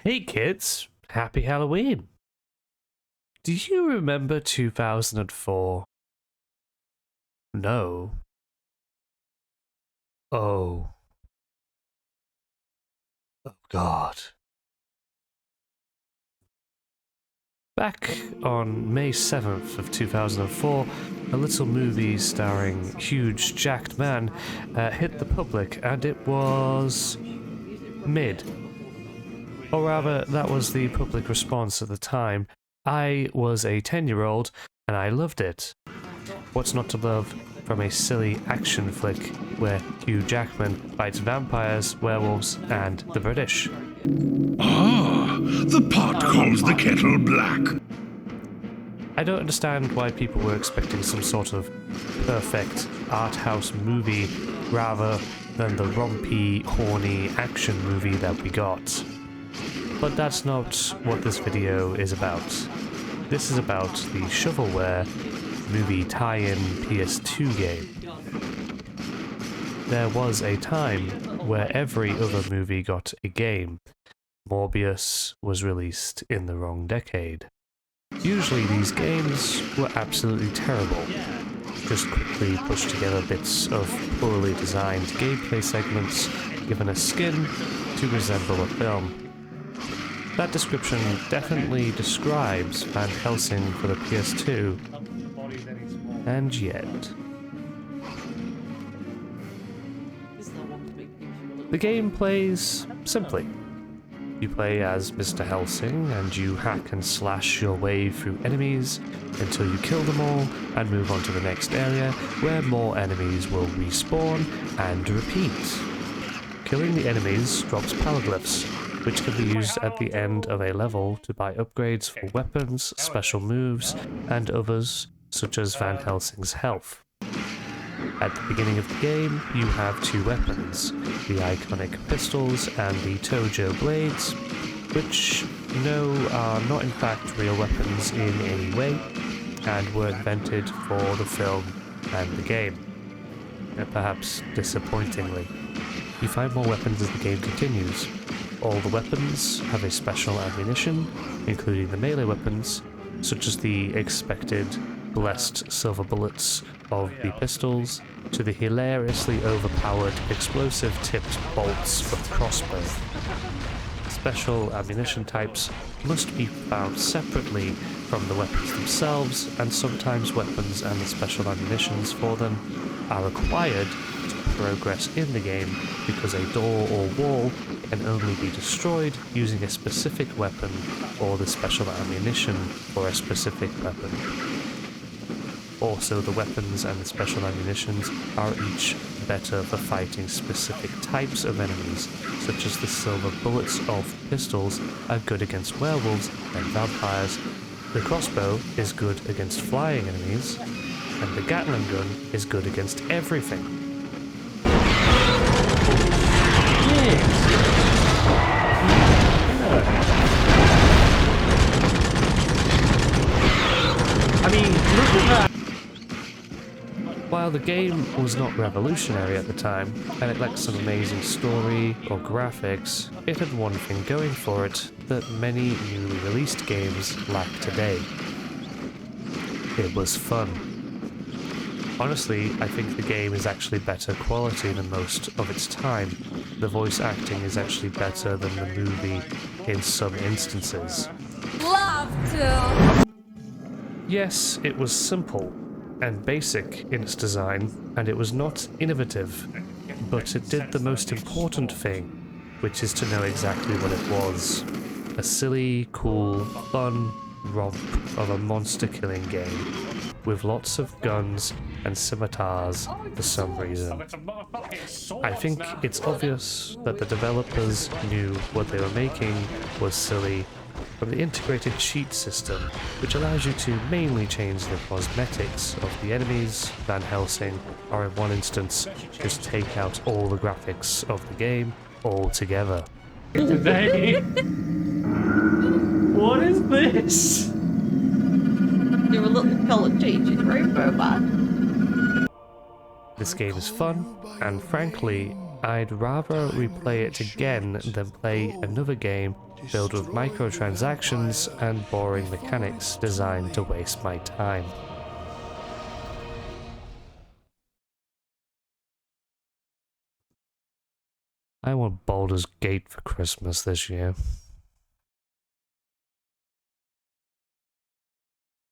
Hey kids, happy Halloween! Do you remember 2004? No. Oh. Oh God. Back on May 7th of 2004, a little movie starring huge jacked man hit the public, and it was mid. Or rather, that was the public response at the time. I was a 10-year-old and I loved it. What's not to love from a silly action flick where Hugh Jackman fights vampires, werewolves, and the British? Ah, the pot calls the kettle black. I don't understand why people were expecting some sort of perfect art house movie rather than the rompy, horny action movie that we got. But that's not what this video is about. This is about the shovelware movie tie-in PS2 game. There was a time where every other movie got a game. Morbius was released in the wrong decade. Usually these games were absolutely terrible. Just quickly pushed together bits of poorly designed gameplay segments given a skin to resemble a film. That description definitely describes Van Helsing for the PS2, and yet... The game plays simply. You play as Mr. Helsing, and you hack and slash your way through enemies until you kill them all and move on to the next area where more enemies will respawn and repeat. Killing the enemies drops palaglyphs, which can be used at the end of a level to buy upgrades for weapons, special moves, and others, such as Van Helsing's health. At the beginning of the game, you have two weapons, the iconic pistols and the Tojo blades, which are not in fact real weapons in any way, and were invented for the film and the game. Perhaps disappointingly. You find more weapons as the game continues. All the weapons have a special ammunition, including the melee weapons, such as the expected blessed silver bullets of the pistols, to the hilariously overpowered explosive-tipped bolts of the crossbow. Special ammunition types must be found separately from the weapons themselves, and sometimes weapons and the special ammunitions for them are required to progress in the game because a door or wall can only be destroyed using a specific weapon or the special ammunition for a specific weapon. Also, the weapons and the special ammunitions are each better for fighting specific types of enemies, such as the silver bullets of pistols are good against werewolves and vampires, the crossbow is good against flying enemies, and the Gatling gun is good against everything. I mean, look at that! While the game was not revolutionary at the time, and it lacked some amazing story or graphics, it had one thing going for it that many newly released games lack today. It was fun. Honestly, I think the game is actually better quality than most of its time. The voice acting is actually better than the movie in some instances. Love to! Yes, it was simple and basic in its design, and it was not innovative, but it did the most important thing, which is to know exactly what it was. A silly, cool, fun romp of a monster-killing game, with lots of guns and scimitars for some reason. I think it's obvious that the developers knew what they were making was silly, from the integrated cheat system, which allows you to mainly change the cosmetics of the enemies, Van Helsing, or in one instance, just take out all the graphics of the game altogether. What is this? You're a little colored JJJreact robot. This game is fun, and frankly, I'd rather replay it again than play another game filled with microtransactions and boring mechanics designed to waste my time. I want Baldur's Gate for Christmas this year.